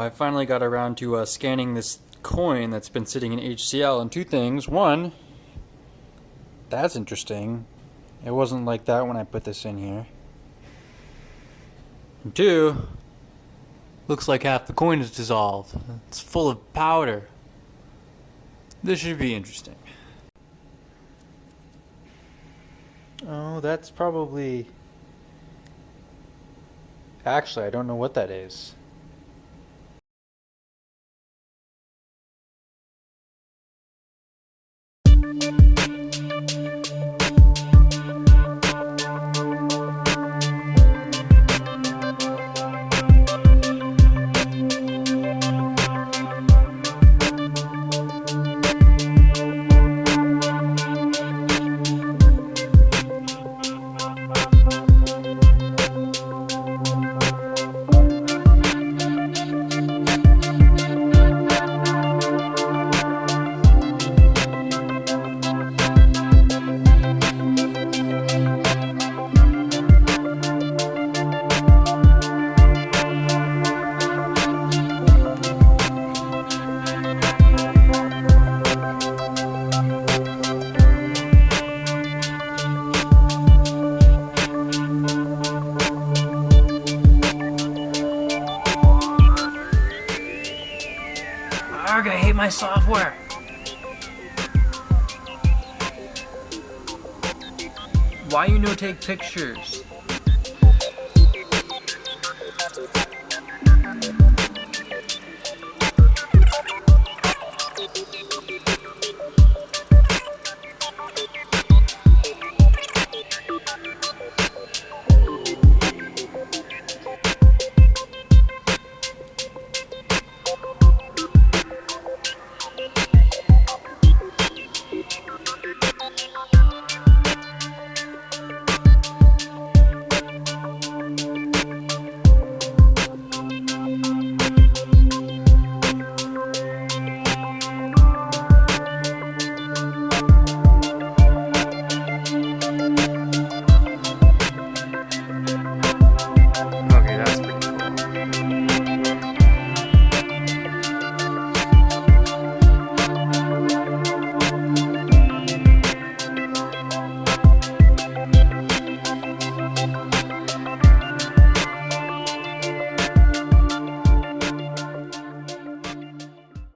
I finally got around to scanning this coin that's been sitting in HCl, and two things. One, that's interesting. It wasn't like that when I put this in here. And two, looks like half the coin is dissolved. It's full of powder. This should be interesting. Oh, that's probably... Actually, I don't know what that is. Arg, I hate my software. Why you no take pictures?